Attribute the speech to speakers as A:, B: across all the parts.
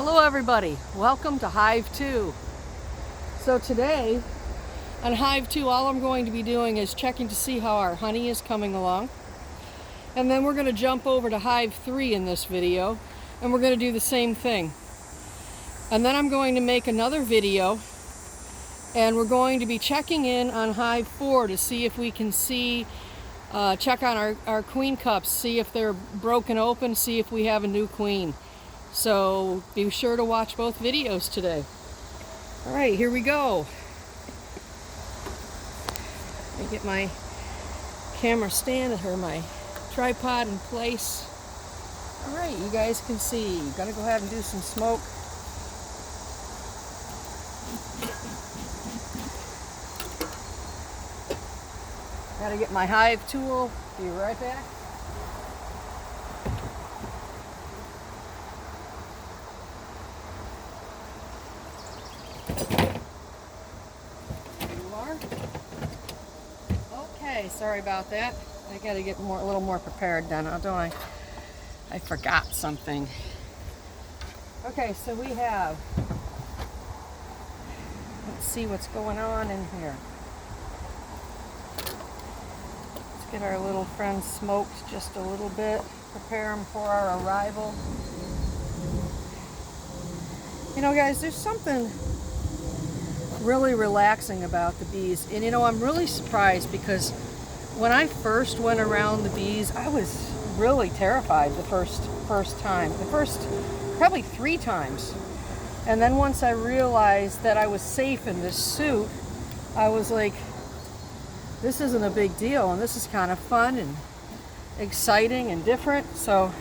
A: Hello everybody, welcome to Hive 2. So today on Hive 2 all I'm going to be doing is checking to see how our honey is coming along. And then we're going to jump over to Hive 3 in this video and we're going to do the same thing. And then I'm going to make another video and we're going to be checking in on Hive 4 to see if we can see, check on our queen cups, see if they're broken open, see if we have a new queen. So be sure to watch both videos today. All right, here we go. Let me get my camera stand or my tripod in place. All right, you guys can see. Gonna go ahead and do some smoke. Gotta get my hive tool. Be right back. Okay, sorry about that. I gotta get a little more prepared then, don't I? I forgot something. Okay, so we have, let's see what's going on in here. Let's get our little friends smoked just a little bit, prepare them for our arrival. You know guys, there's something really relaxing about the bees. And you know, I'm really surprised because when I first went around the bees, I was really terrified the first time. The first probably 3 times. And then once I realized that I was safe in this suit, I was like, this isn't a big deal and this is kind of fun and exciting and different. So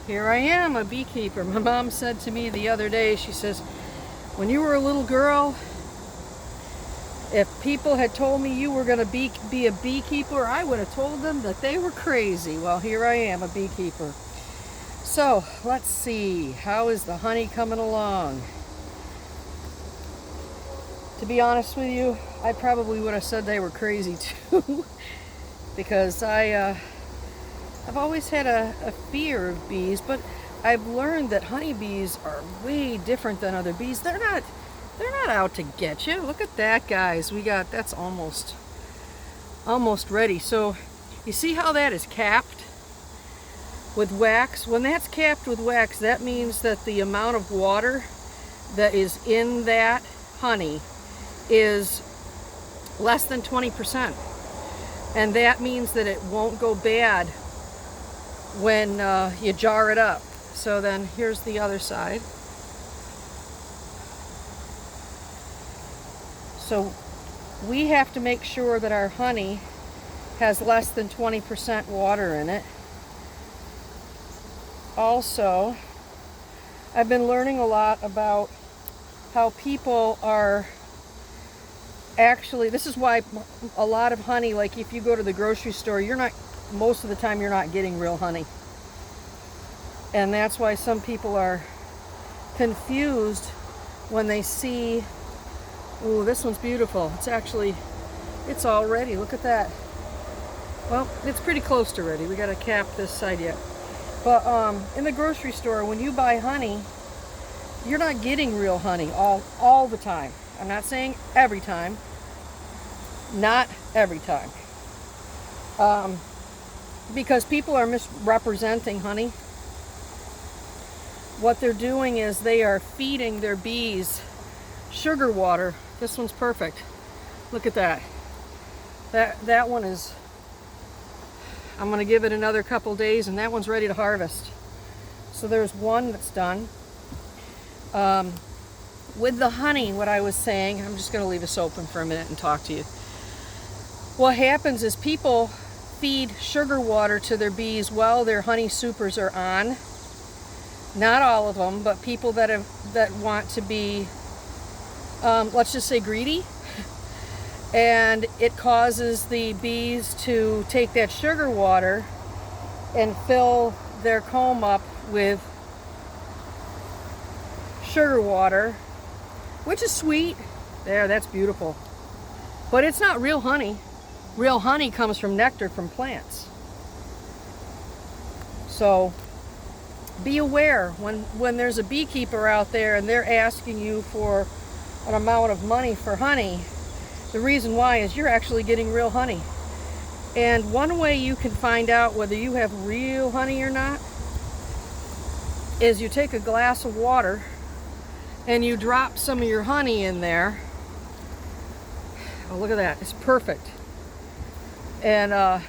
A: here I am, a beekeeper. My mom said to me the other day, she says, when you were a little girl, if people had told me you were going to be a beekeeper, I would have told them that they were crazy. Well, here I am, a beekeeper. So, let's see. How is the honey coming along? To be honest with you, I probably would have said they were crazy too. Because I've always had a fear of bees, but I've learned that honeybees are way different than other bees. They're not out to get you. Look at that, guys. That's almost ready. So you see how that is capped with wax? When that's capped with wax, that means that the amount of water that is in that honey is less than 20%. And that means that it won't go bad when you jar it up. So then here's the other side. So we have to make sure that our honey has less than 20% water in it. Also, I've been learning a lot about how people are actually, this is why a lot of honey, like if you go to the grocery store, most of the time you're not getting real honey. And that's why some people are confused when they see, ooh, this one's beautiful. It's all ready. Look at that. Well, it's pretty close to ready. We got to cap this side yet. But in the grocery store, when you buy honey, you're not getting real honey all the time. I'm not saying every time. Not every time. Because people are misrepresenting honey. What they're doing is they are feeding their bees sugar water. This one's perfect. Look at that. That one is, I'm going to give it another couple days and that one's ready to harvest. So there's one that's done. With the honey, what I was saying, I'm just going to leave this open for a minute and talk to you. What happens is people feed sugar water to their bees while their honey supers are on. Not all of them, but people that want to be, let's just say, greedy. And it causes the bees to take that sugar water and fill their comb up with sugar water, which is sweet. There, that's beautiful. But it's not real honey. Real honey comes from nectar from plants. So be aware when there's a beekeeper out there and they're asking you for an amount of money for honey. The reason why is you're actually getting real honey. And one way you can find out whether you have real honey or not is you take a glass of water and you drop some of your honey in there. Oh, look at that, it's perfect. And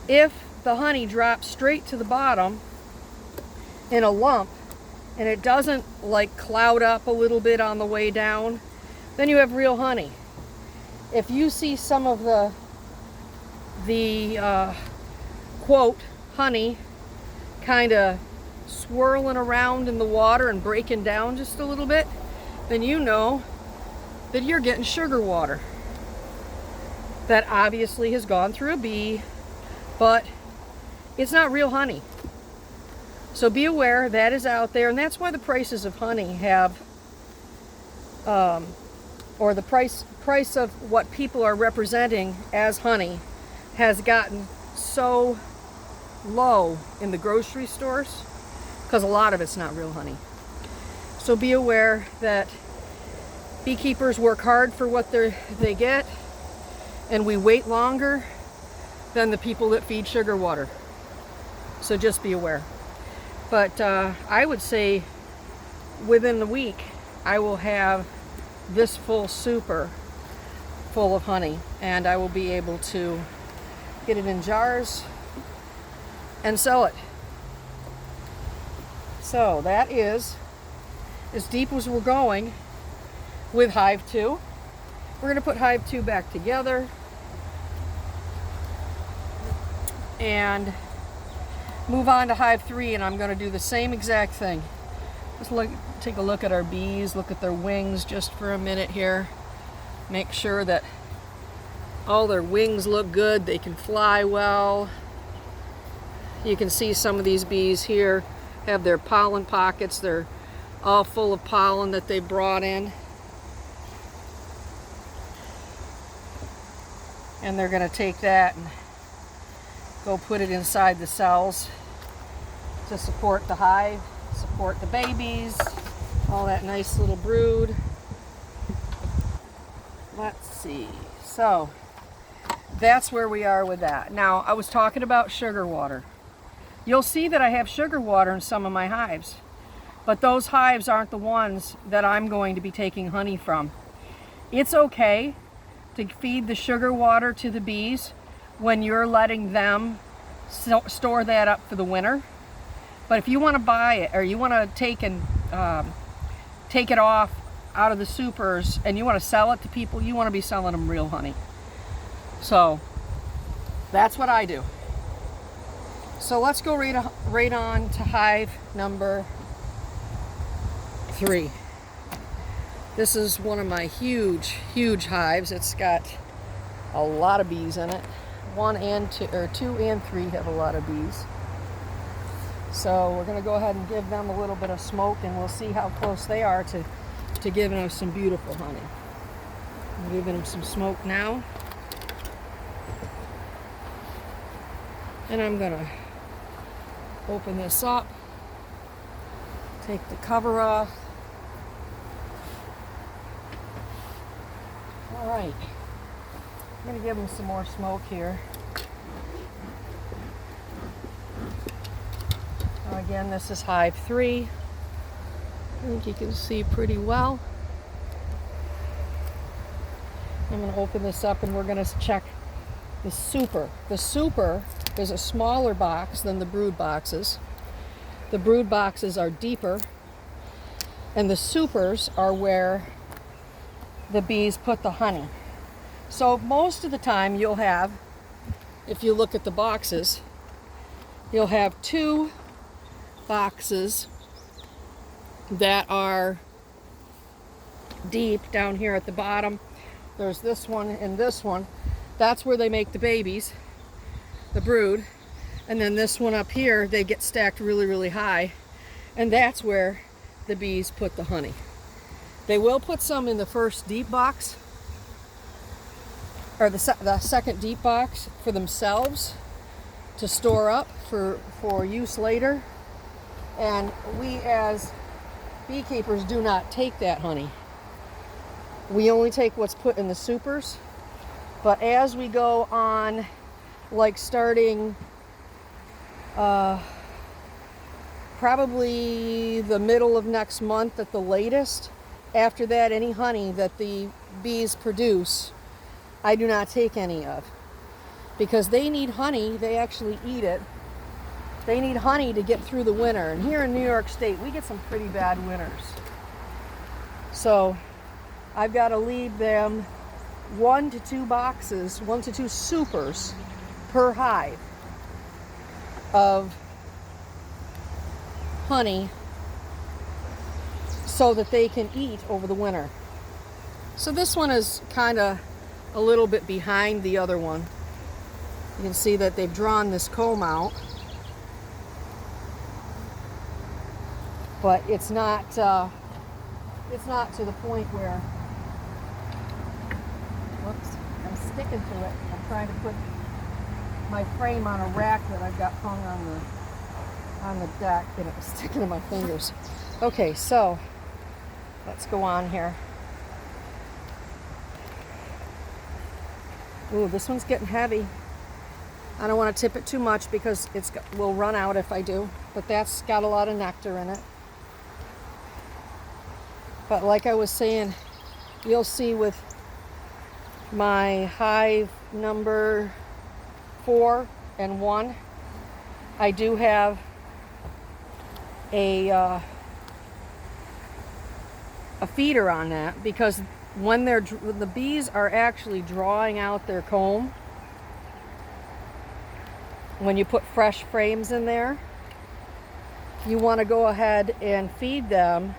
A: if the honey drops straight to the bottom in a lump and it doesn't like cloud up a little bit on the way down, then you have real honey. If you see some of the quote honey kind of swirling around in the water and breaking down just a little bit, then you know that you're getting sugar water that obviously has gone through a bee, but it's not real honey. So be aware that is out there, and that's why the prices of honey have or the price of what people are representing as honey has gotten so low in the grocery stores, because a lot of it's not real honey. So be aware that beekeepers work hard for what they get, and we wait longer than the people that feed sugar water. So just be aware. But I would say within the week I will have this full super full of honey, and I will be able to get it in jars and sell it. So that is as deep as we're going with Hive 2. We're going to put Hive 2 back together and move on to Hive 3, and I'm going to do the same exact thing. Just take a look at our bees, look at their wings just for a minute here. Make sure that all their wings look good, they can fly well. You can see some of these bees here have their pollen pockets. They're all full of pollen that they brought in. And they're going to take that and go put it inside the cells to support the hive, support the babies, all that nice little brood. Let's see. So that's where we are with that. Now, I was talking about sugar water. You'll see that I have sugar water in some of my hives, but those hives aren't the ones that I'm going to be taking honey from. It's okay to feed the sugar water to the bees when you're letting them store that up for the winter. But if you want to buy it, or you want to take it off out of the supers and you want to sell it to people, you want to be selling them real honey. So that's what I do. So let's go right on to hive number 3. This is one of my huge hives. It's got a lot of bees in it. 2 and 3 have a lot of bees. So we're going to go ahead and give them a little bit of smoke, and we'll see how close they are to giving us some beautiful honey. I'm giving them some smoke now. And I'm going to open this up, take the cover off. All right, I'm going to give them some more smoke here. Now again, this is Hive 3. I think you can see pretty well. I'm going to open this up and we're going to check the super. The super is a smaller box than the brood boxes. The brood boxes are deeper, and the supers are where the bees put the honey. So most of the time you'll have, if you look at the boxes, you'll have 2 boxes that are deep down here at the bottom. There's this one and this one. That's where they make the babies, the brood. And then this one up here, they get stacked really high, and that's where the bees put the honey. They will put some in the first deep box, or the second deep box for themselves to store up for use later. And we as beekeepers do not take that honey. We only take what's put in the supers. But as we go on, like starting probably the middle of next month at the latest, after that, any honey that the bees produce, I do not take any of. Because they need honey, they actually eat it. They need honey to get through the winter. And here in New York State, we get some pretty bad winters. So I've got to leave them 1 to 2 boxes, 1 to 2 supers per hive of honey so that they can eat over the winter. So this one is kind of a little bit behind the other one. You can see that they've drawn this comb out, but it's not to the point where, whoops, I'm sticking to it. I'm trying to put my frame on a rack that I've got hung on the deck, and it was sticking to my fingers. Okay, so let's go on here. Ooh, this one's getting heavy. I don't want to tip it too much because will run out if I do, but that's got a lot of nectar in it. But like I was saying, you'll see with my hive number 4 and 1, I do have a feeder on that, because when the bees are actually drawing out their comb, when you put fresh frames in there, you want to go ahead and feed them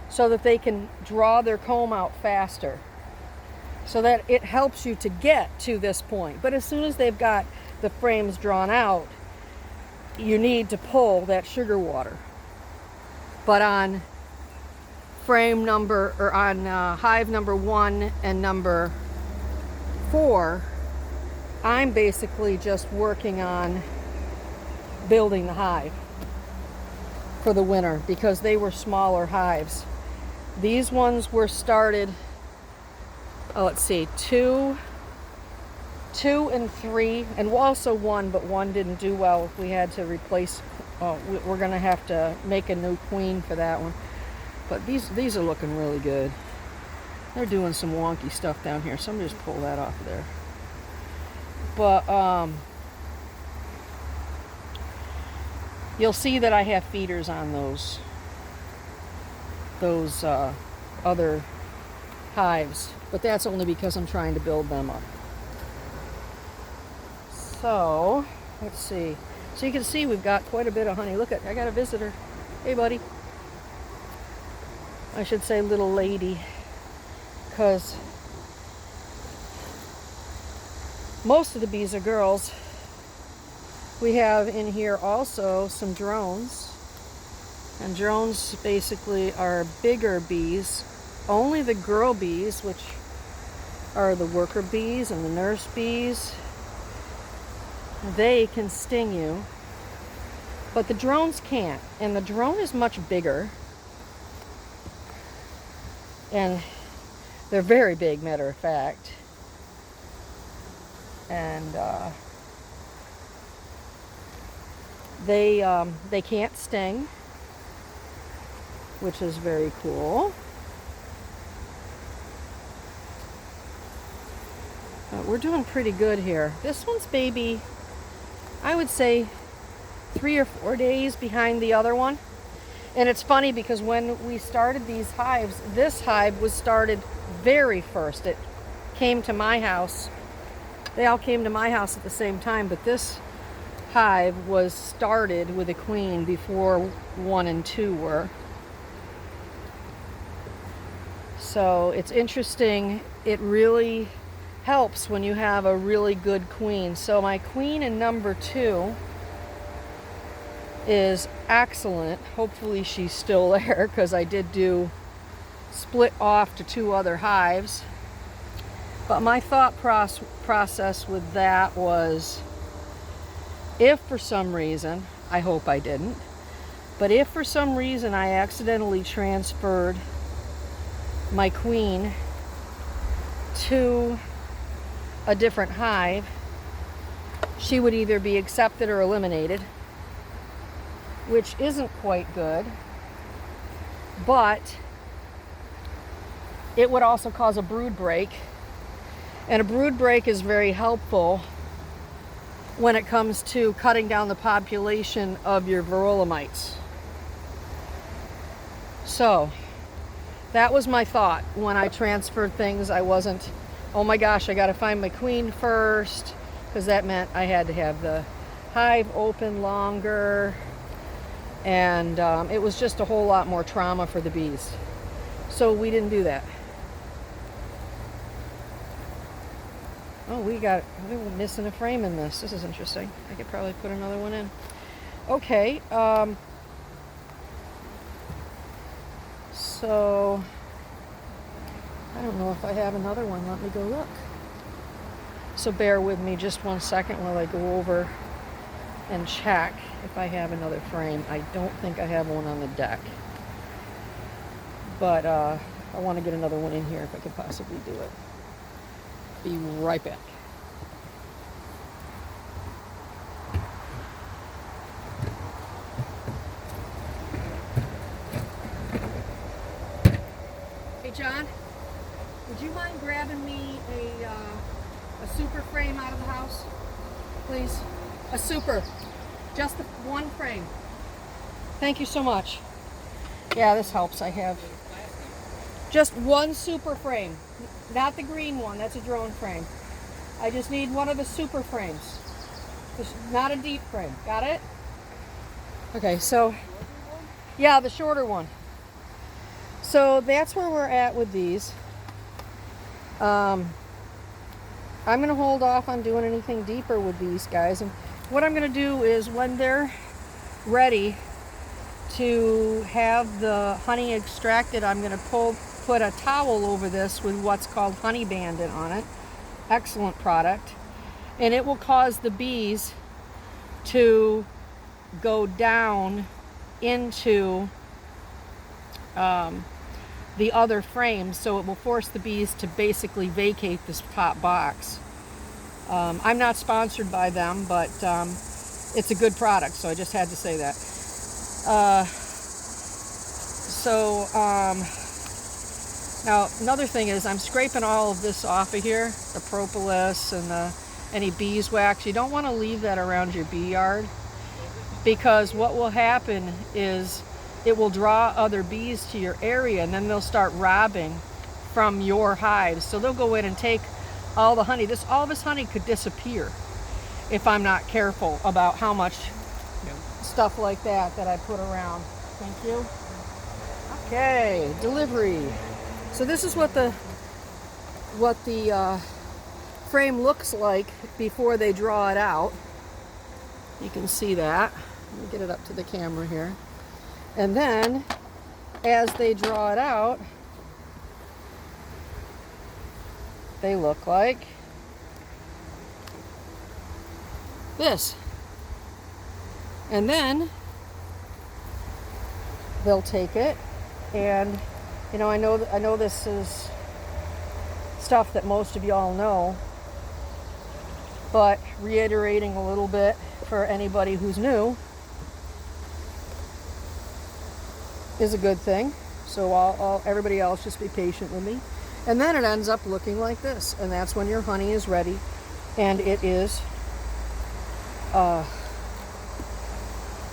A: so that they can draw their comb out faster, so that it helps you to get to this point. But as soon as they've got the frames drawn out, you need to pull that sugar water. But on frame number, or on hive number 1 and number 4, I'm basically just working on building the hive for the winter, because they were smaller hives. These ones were started, let's see, 2 and 3, and also 1, but 1 didn't do well. We had to replace, we're gonna have to make a new queen for that one. But these are looking really good. They're doing some wonky stuff down here, so I'm just pull that off of there. But you'll see that I have feeders on those other hives, but that's only because I'm trying to build them up. So let's see. So you can see we've got quite a bit of honey. Look, I got a visitor. Hey, buddy. I should say little lady, because most of the bees are girls. We have in here also some drones, and drones basically are bigger bees. Only the girl bees, which are the worker bees and the nurse bees, they can sting you, but the drones can't. And the drone is much bigger, and they're very big, matter of fact. And they can't sting, which is very cool. We're doing pretty good here. This one's maybe, I would say, 3 or 4 days behind the other one. And it's funny because when we started these hives, this hive was started very first. It came to my house. They all came to my house at the same time, but this hive was started with a queen before 1 and 2 were. So it's interesting. It really helps when you have a really good queen. So my queen in number 2 is excellent. Hopefully she's still there, because I did split off to 2 other hives. But my thought process with that was, if for some reason, I hope I didn't, But if for some reason I accidentally transferred my queen to a different hive, she would either be accepted or eliminated, which isn't quite good, but it would also cause a brood break. And a brood break is very helpful when it comes to cutting down the population of your varroa mites. So that was my thought when I transferred things. I wasn't, oh my gosh, I got to find my queen first, because that meant I had to have the hive open longer, and it was just a whole lot more trauma for the bees. So we didn't do that. Oh, we were missing a frame in this. This is interesting. I could probably put another one in. Okay. So I don't know if I have another one. Let me go look. So bear with me just 1 second while I go over and check if I have another frame. I don't think I have one on the deck, but I want to get another one in here if I could possibly do it. Be right back. Hey John, would you mind grabbing me a super frame out of the house, please? A super, just the one frame. Thank you so much. Yeah, this helps. I have just one super frame. Not the green one, that's a drone frame. I just need one of the super frames. Not a deep frame. Got it? Okay, so, yeah, the shorter one. So that's where we're at with these. I'm going to hold off on doing anything deeper with these guys. And what I'm going to do is when they're ready to have the honey extracted, I'm going to put a towel over this with what's called Honey Bandit on it. Excellent product. And it will cause the bees to go down into the other frames, so it will force the bees to basically vacate this top box. I'm not sponsored by them, but it's a good product, so I just had to say that. Now another thing is I'm scraping all of this off of here, the propolis and any beeswax. You don't want to leave that around your bee yard, because what will happen is it will draw other bees to your area, and then they'll start robbing from your hives. So they'll go in and take all the honey. All this honey could disappear if I'm not careful about how much stuff like that I put around. Thank you. Okay, delivery. So this is what the frame looks like before they draw it out. You can see that. Let me get it up to the camera here. And then as they draw it out, they look like this. And then they'll take it, and I know this is stuff that most of y'all know, but reiterating a little bit for anybody who's new is a good thing. So everybody else just be patient with me. And then it ends up looking like this, and that's when your honey is ready, and it is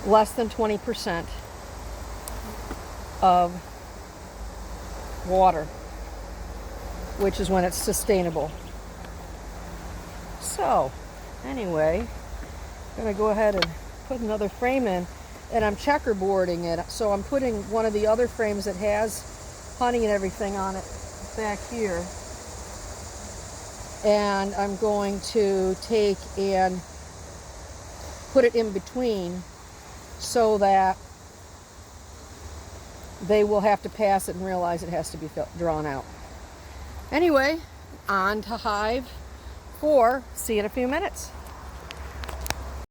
A: less than 20% of water, which is when it's sustainable. So anyway, I'm going to go ahead and put another frame in, and I'm checkerboarding it. So I'm putting one of the other frames that has honey and everything on it back here, and I'm going to take and put it in between so that they will have to pass it and realize it has to be drawn out. Anyway, on to hive 4. See you in a few minutes.